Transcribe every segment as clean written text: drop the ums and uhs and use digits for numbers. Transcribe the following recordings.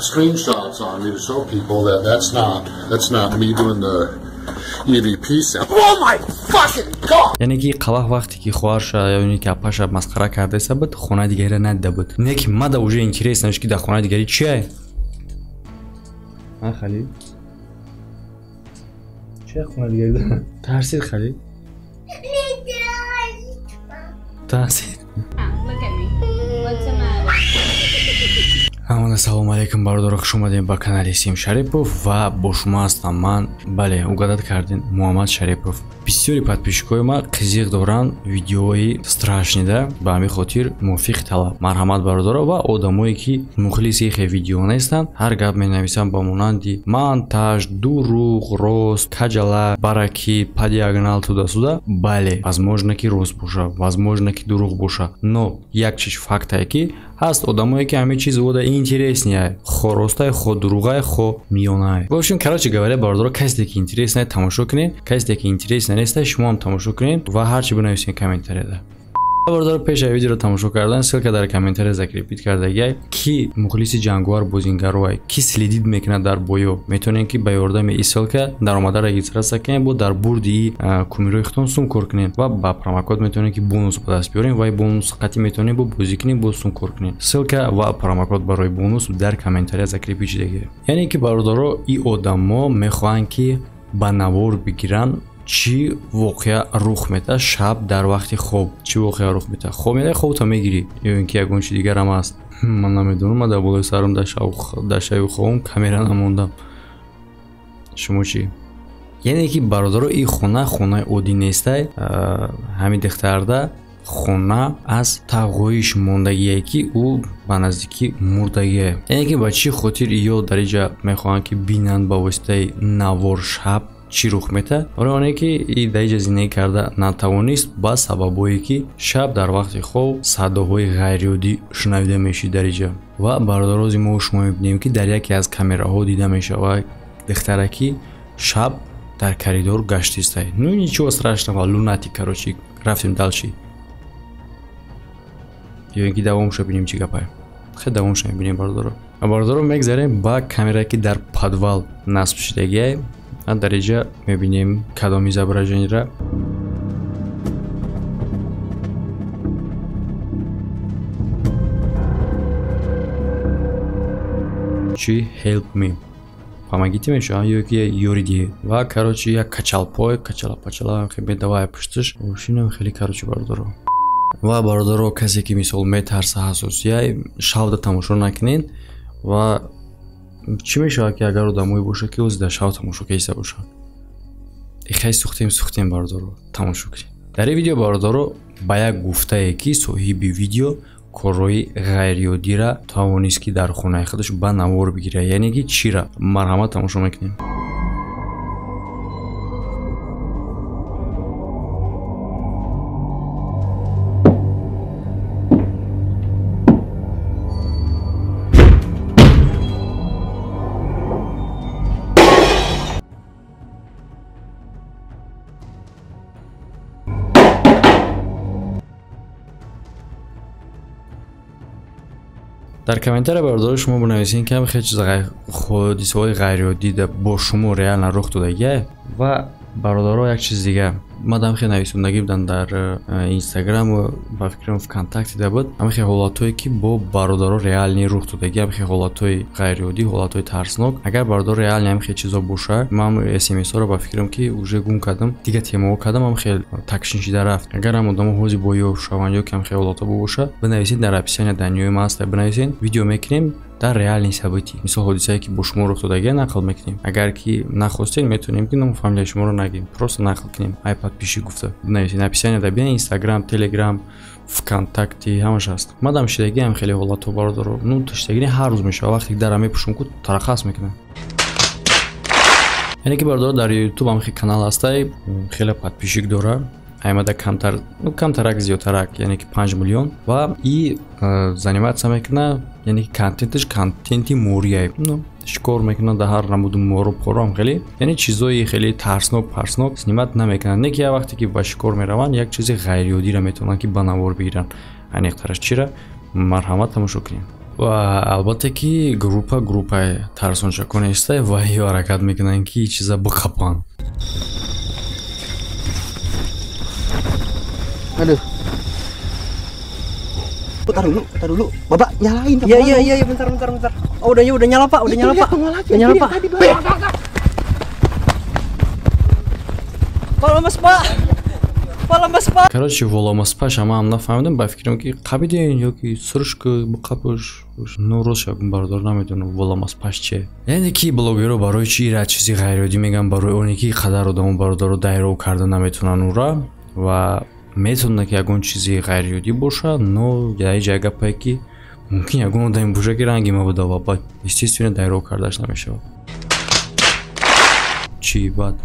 screenshots on me to show people that that's not me doing the EVP sound. Oh my fucking god. یعنی که قبح وقتی که خوارش یا اینی که اپاش مسخره کرده بود خونه دیگری نده بود نه که ماده اوجه اینترس نش که در خونه دیگری چیه خلیل چه خونه دیگری ده ترسید خلیل ترسید Ассалому алейкум бардор, хуш омадед ба канали Сим Шарипов ва бо шумо ҳастам ман. Бале, угадат кардин, Муҳаммад Шарипов. Бисёри подписчикои ман қизиқ доранд видеои страшнида, ба ҳамин хотир мувофиқ талаб. Марҳамат бардора ва одамое ки мухлиси ихе видео нестанд, ҳар гап менависанд ба монанди монтаж, дуруғ, рост, каҷала, бараки, по диагонал туда-сюда. Бале, возможно ки рост боша, возможно ки дуруғ боша, но як чиз фактае ки ҳаст одамое ки ҳамин чиз вода интереснее, хо ростай, хо дуруғай, хо миёнай. В общем, короче говоря, бардора касе ки интереснее тамошо кунед, касе ки интереснее неста, шумо ҳам тамошо кунед ва ҳарчи бинависед комментарияда. Бардора пеша видеоро тамошо кардан, ссилка дар комментария закрепит кардагай ки мухлиси ҷангувар бозингаровай ки следит мекунад дар боё, метавонед ки ба ёрдами ин ссилка даромада регистрация кунед, бо дар бурди кумирои худтон сум кор кунед ва ба промокод метавонед ки бонус ба даст биёред ва ин бонус қатъи метавонед бо бозӣ кунед, бо сум кор кунед. Ссилка ва промокод барои бонус дар комментария закрепит шудагай. Яъне ки бародаро ин одамо мехоҳанд ки ба навор бигиранд چی واقعا رخ میده شب در وقت خواب چی واقعا رخ میده خواب میده خواب تا میگیری یا اینکه یگون چی دیگر هم هست من نمیدونم من در بالای سرم در شب خوابم کامرا نموندم شما چی یعنی که برادر این خونه عادی نیسته همین دخترده خونه از تغییرش موندگیه که او به نزدیکی مردگیه یعنی که با چی خاطر یا در اینجا میخوان که بینن با واسطه نوار شب چی رخ میده برای اونایی که این دیگه زندگی کرده نتوانست با سببایی که شب در وقت خواب صداهای غیرعادی شنیده میشه در اینجا و برادرای ما و شما میبینیم که در یکی از کامراها دیده میشه و دخترکی شب در کریدور گشت است. Ну ничего страшного, лунатик, короче, رفتیم дальше. یا اینکه دوامش ببینیم چی گپه. خیلی دوامش میبینیم برادرها میگذاریم با کامرایی که در پادوال نصب شدگی در اینجا میبینیم کدام изображение را چی help me помогите мне что یکی یوریدی و короче یک کچالپای کچالا خیلی давай پشتش машина خیلی короче برادرها و برادرها کسی که مثال میترسه حساسیه شب تماشا نکنین و چی میشه که اگر آدمایی باشه که از دشاو تماشا کیسه باشه خیلی سوختیم باردارو تماشا کنیم در این ویدیو باردارو با یک گفته ای که صاحب ویدیو کارهای غیرعادی را توانست که در خونه خودش با نوار بگیره یعنی که چی را مرحمت تماشا میکنیم در کامنتر برادر شما بنویسین که خیلی چیز حادثه‌های غیرعادی با شما ریال رخ داده و برادرها یک چیز دیگه مادام خیلی نویسندگی بودن در اینستاگرام و با فکرم وکانتاکت ده بود اما خیلی حالاتایی که با برادرها ریال نی رخ داده اما خیلی حالاتای غیرعادی حالاتای ترسناک اگر برادر ریال نی خیلی چیزا باشه من اس ام اس ها رو با فکرم که اوج گم کردم دیگه تیمو کردم هم خیلی تکشین شده رفت اگر هم آدم حوزه بایو شوانیو کم خیلی حالاتا باشه بنویسید در اپلیکیشن دنیای ماست بنویسید ویدیو میکنیم در реальный событий مثل حادثه‌ای که با شما رخ داده نقل میکنیم اگر که نخواستین میتونیم که نام فامیل شما رو نگیم просто نقل کنیم айпад پیشی گفته بنویسید اپلیکیشن در بین اینستاگرام تلگرام вконтакте همش هست مادام شدگی هم خیلی حالات بارداره ну تشتگی هر روز میشه وقتی در میپوشم که ترخص میکنه یعنی که بارداره در یوتیوب هم خیلی کانال هسته خیلی подписчик داره аймада камтар, ну камтарак зиётарак, яъне ки 5 миллион ва и заниматься мекуна, яъне ки контентиш контенти мория, ну шикор мекуна да ҳар намуду моро порам хеле, яъне чизои хеле тарснок снимат намекунанд, не ки як вақте ки ба шикор мераванд, як чизи ғайриодиро метавонанд ки ба навор бигиранд. Айниқтараш чира? Марҳамат тамошо кунед. ва албатта ки группаи тарсончакон ҳастай ва ё ҳаракат мекунанд ки чиза биқапанд. Aduh. Putar dulu. Bapak nyalain. Iya, bentar. Oh, udah nyala, Pak. Udah nyala, Pak. Поломас, Pak. Короче, воломаспаш ама ам нафаҳмидам ба фикрам ки қабиден ёки сурушка биқапуш. Ну рост ягон бардор наметонам воломаспаш чие. Яъне ки блогерҳо барои чӣ ира чизи ғайриоддӣ мегӯянд барои оне ки қадар одамо бародаро дайров карда наметонанд ура ва метавонад ки ягон чизи ғайриоддӣ бошад, но ҷа гапае ки мумкин ягон одаме бошад ки ранги мабуда ва баъд естественно дайров кардаш намешавад. Чӣ баъд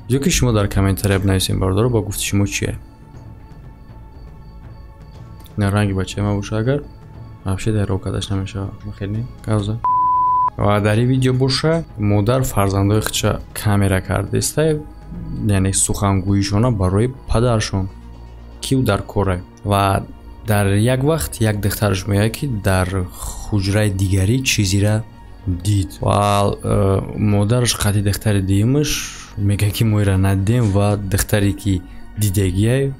ёки шумо дар комментария бинависед бародаро ба гуфти шумо чие? На ранги бачаи ма боша агар вообще дайров кардаш намешавад. Хеле кауза. Ва дар ин видео боша модар фарзандои худша камера кардаистай, яъне сухангӯишона барои падаршон ки ӯ дар коре ва дар як вақт як духтараш мегӯяд ки дар ҳуҷраи дигарӣ чизира дид ва модараш қати духтари дуюмаш мегӯяд ки мо ира надидем ва духтаре ки дидагияй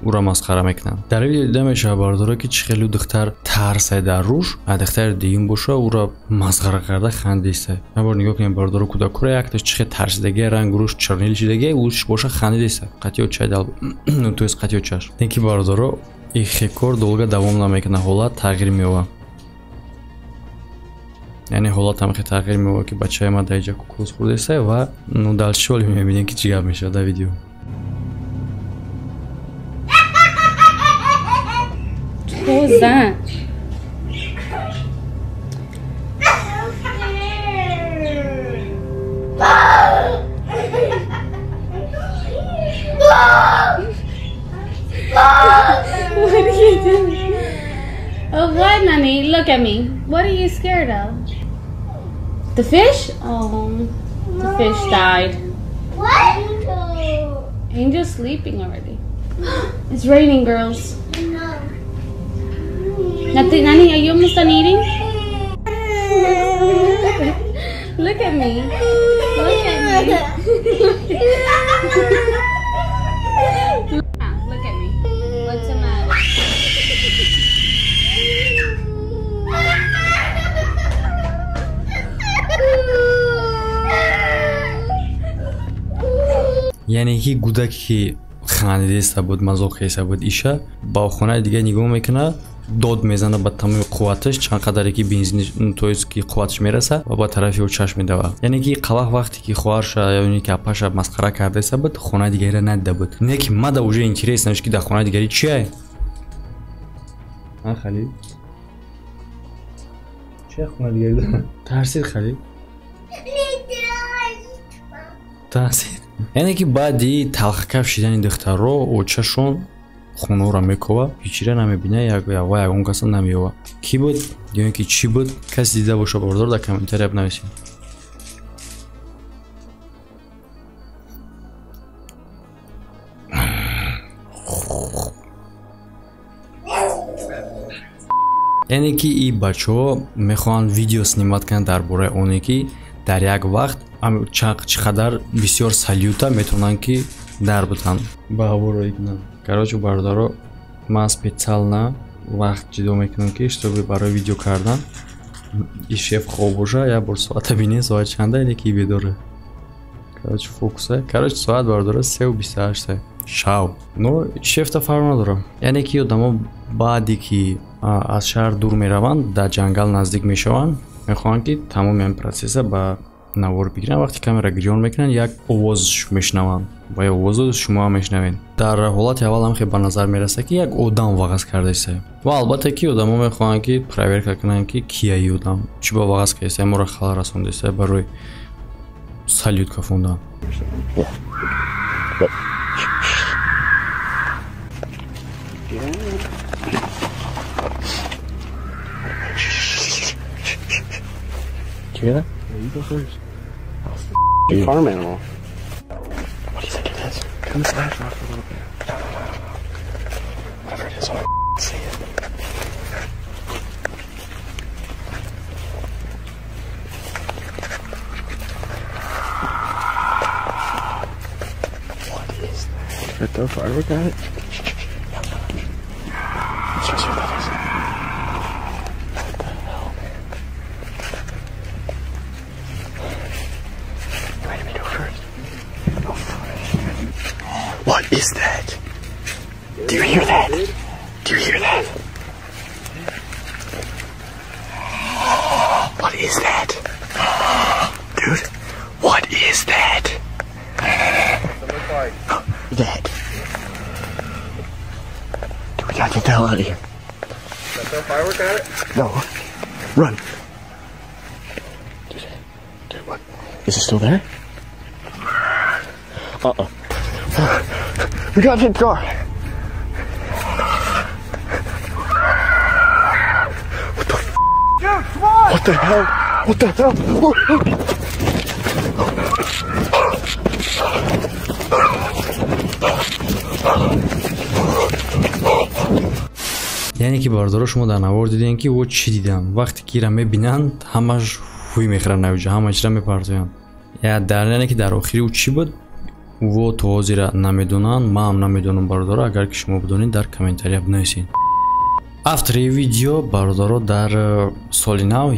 ура масхара мекунанд. Дар видео дида мешавад бародаро ки чӣ хеле духтар тарсай дар руш, а духтари дуюм боша ура масхара карда хандистай. Набор нигоҳ кунед бародаро кӯдакура якташ чӣ хеле тарсидагия ранг руш чорнил шидагия уш боша хандидистай. Қатиё чай дал то есть қатиё чаш. Ин ки бародаро ин хекор долга давом намекунад, ҳолат тағйир меёбад. Яъне ҳолат ҳам хеле тағйир меёбад ки бачаи ма дар иҷа кукус хӯрдистай ва ну далчи ҳоли мебинем ки чӣ гап мешавад дар видео. Zan. What are you doing? Oh, what, Nani? Look at me. What are you scared of? The fish? Oh, the fish died. What? Angel's sleeping already. It's raining, girls. No. Nani, are you almost done eating? Look at me. Look at me. Look at me. What's the matter? яъне ки гудак ки хандиста буд, мазоқ ҳеса буд, иша ба хонаи дига нигоҳ мекунад, дод мезана ба тамоми қувваташ, чанд қадаре ки бензини то есть ки қувваташ мераса ва ба тарафи ӯ чашм медавад. Яъне ки вақте ки хӯҳарша ё ин ки апаша масхара кардаиста буд, хонаи дигариро надида буд. Не ки мада уже интереснаш ки дар хонаи дигари чие? А Халил? Чия хонаи дигари дора? Тарсид Халил? Тарсид. Яъне ки баъди талхакаф шидани духтарро очашон хонаро мекова, ҳичира намебина, ягон каса намеёба. Ки буд ё ин ки чӣ буд? Каси дида боша бародаро дар комментария бинависед. яъне ки ин бачаҳо мехоҳанд видео снимат кунанд дар бораи оне ки дар як вақт чӣ қадар бисёр салюта метавонанд ки дар бутанд ба ҳавороӣ кунанд. Короче бародаро ман специально вақт ҷидо мекунам ки чтобы барои видео кардан и шеф хоб боша, як бор соата бинем соат чанда яъне ки бедора. Короче фокуса. Короче соат бародаро 3:28 шав. Но шефта фарқ надорад. Яъне ки одамо баъде ки аз шаҳр дур мераванд, дар ҷангал наздик мешаванд, мехоҳанд ки тамоми ин процесса ба навор бигиранд. Вақти камера гирён мекунанд, як овоз мешунаванд ва овозу шумо ҳам мешунавед. Дар ҳолати аввал ҳам хеле ба назар мераса ки як одам вағаз кардааст. Ва албатта ки одамо мехоҳанд ки проверка кунанд ки кия ин одам, чӣ ба вағаз кардааст, моро халал расондааст барои салют кафондан. Yeah? Yeah, you go first. You farm animal. What do you think it is? Turn the flash off a little bit. No. Whatever it is, I see it. Should I throw a firework at it? Let's just see what that is. What the hell, man? You ready me to go first? Oh, fuck. What is that? Do you hear that? Do you hear that? What is that? Dude, what is that? That. Dude, we gotta get the hell out of here. Should I throw a firework at it? No. Run. Dude, what? Is it still there? Uh-oh. We gotta get the car. What the f***? Dude, come on! What the hell? What the hell? яъне ки бардоро шумо дар навор дидем ки во чӣ дидан вақте ки ира мебинанд ҳамаш ҳуй мехӯранд навҷа ҳама чиза мепартоянд яъне ки дар охири ӯ чӣ буд во то ҳозира намедонанд ман ҳам намедонам бардоро агар ки шумо бидонед дар комментария бинависед автори видео бардоро дар соли нав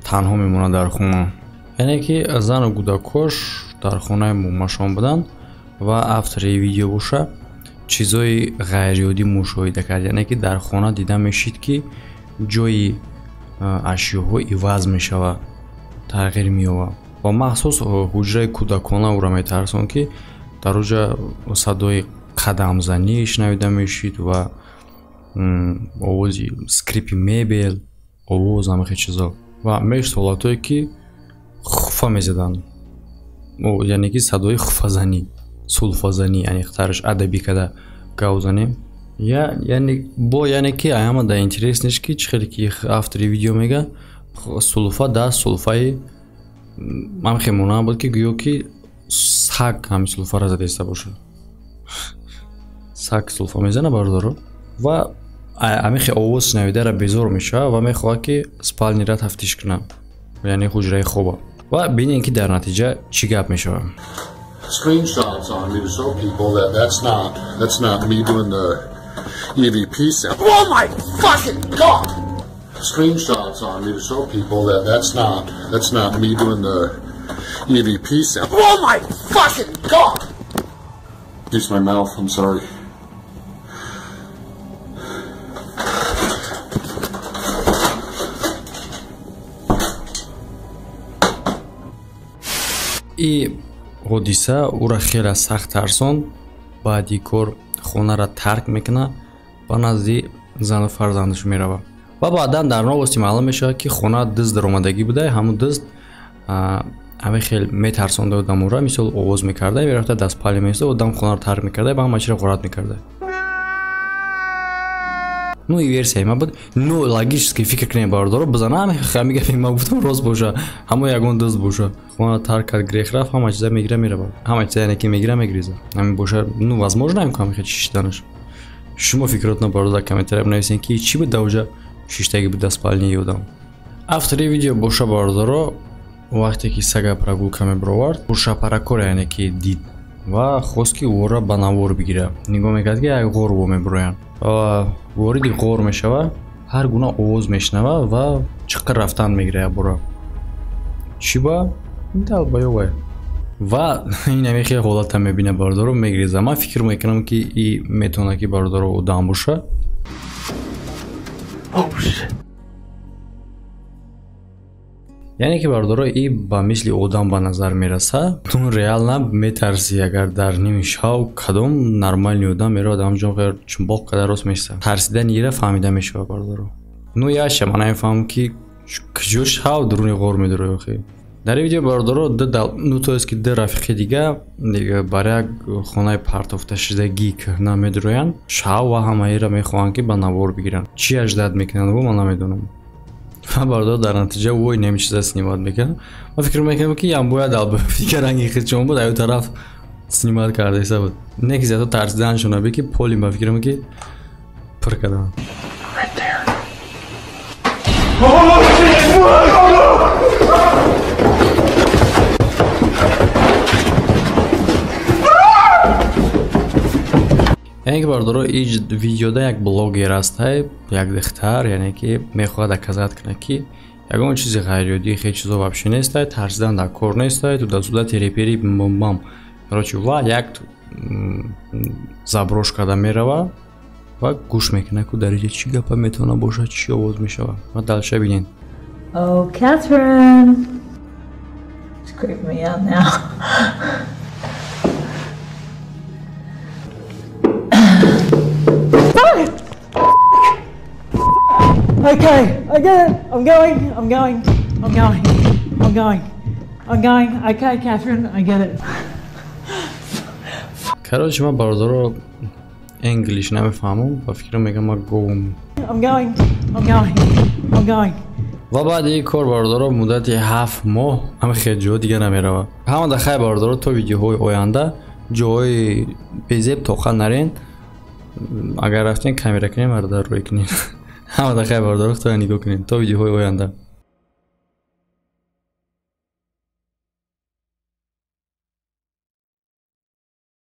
танҳо мемонад дар хона яъне ки зану кӯдакош дар хонаи мумашон буданд ва автори видео боша чизои ғайриоддӣ мушоҳида кард яъне ки дар хона дида мешид ки ҷои ашёҳо иваз мешавад тағйир меёбад ва махсус ҳуҷраи кӯдакона ӯро метарсон ки дар оҷа садои қадамзанӣ шунавида мешид ва овози скрипи мебел овоз ҳамахе чизо ва мешуд ҳолатое ки хуфа мезаданд яъне ки садои хуфазанӣ сулфазанӣ анихтарш адаби када гавзанем яъне ки аяма да интереснеш ки чӣ хеле ки автори видео мега сулфа да сулфаи ҳамахе монанд буд ки гӯё ки саг ҳами сулфара задеста бошад саг сулфа мезана бардоро ва ҳамихе овоз шунавидара безор мешавад ва мехоҳад ки спальниро тафтиш кунад яъне ҳуҷраи хоба ва бинем ки дар натиҷа чӣ гап мешавад Screenshots on me to show people that that's not me doing the EVP sound. Oh my fucking god! Screenshots on me to show people that that's not me doing the EVP sound. Oh my fucking god! Use my mouth. I'm sorry. ҳодиса ӯро хеле сахт тарсон баъди кор хонара тарк мекунад ба назди зану фарзандаш меравад ва баъдан дар новости маълум мешавад ки хона дизд даромадагӣ буда ҳамун дизд ҳаме хел метарсонда одаморо мисол овоз мекарда мерафта дастпали места одам хонаро тарк мекарда ба ҳама чиро ғорат мекарда ну и версияи ма буд ну логически фикр кунем бардоро бизана ҳами гапи ма гуфтам рост боша ҳама ягон дизд боша хона тарк кард грех рафт ҳама чиза мегира меравад ҳама чиза яъне ки мегира мегреза ҳамин боша ну возможно имкон ҳамихе чишиданаш шумо фикротно бардор дар комментария бинависед ки чӣ буд даоҷа шиштаги буд дастпалнии одам автори видео боша бардоро вақте ки сага прогулка мебаровард пуршапаракора яъне ки дид ва хост ки ӯро ба навор бигира нигоҳ мекард ки як ғор во мебароянд вориди ғор мешавад ҳар гуна овоз мешнавад ва чиқир рафтан мегира якбора чӣ ба далбаёвай ва ин ҳамихе ҳолата мебина бардоро мегреза ман фикр мекунам ки и метавонад ки бардоро одам боша яъне ки бардоро и ба мисли одам ба назар мераса ту реална метарсӣ агар дар ними шав кадом нормални одам меравад ҳамҷон чунбоқ када рост мешса тарсидани ира фаҳмида мешавад бардоро ну яша ман намефаҳмам ки куҷо шав дуруни ғор медурои охи дар ин видео бардоро ну то есть ки ду рафиқи дига барои як хонаи партофташидагӣ кӯҳна медуроянд шав ва ҳамаира мехоҳанд ки ба навор бигиранд чӣ аждад мекунанд во ман намедонам ва бардор дар натиҷа вой неми чиза снимат мекунад ва фикр мекунам ки ям бояд албафика ранги хичон буд аю тараф снимат кардаиса буд не ки зато тарсиданашон аби ки поли ма фикрам ки пир кардам اینکه باردارو ایج ویدیودا یک بلاگر است یک دختر یعنی که میخواد کزاد کنه که یگان چیزی غیرعادی خیلی چیزا وابشه نیست ترسیدن در کار نیست تو دستودا تریپری بم короче ва یک заброш کرده میره و گوش میکنه که در اینجا چی گپا میتونه باشه چی آواز میشه و دلشه بینین. Oh, Catherine. It's creeping me out now. Okay, I get it. I'm going. Okay, Catherine, I get it. короче من باردارو انگلیش نمیفهمم و فکرم میگم ما گوم. I'm going. و بعد این کار باردارو مدت 7 ماه همه خیلی جا دیگه نمیره. همه دخواه باردارو تو ویدیوهای آینده جای بزیب توقع نرین. اگر رفتین کامیرا کنین مرده روی کنین. همه دخواه باردارو تو نگاه کنین تو ویدیوهای آینده.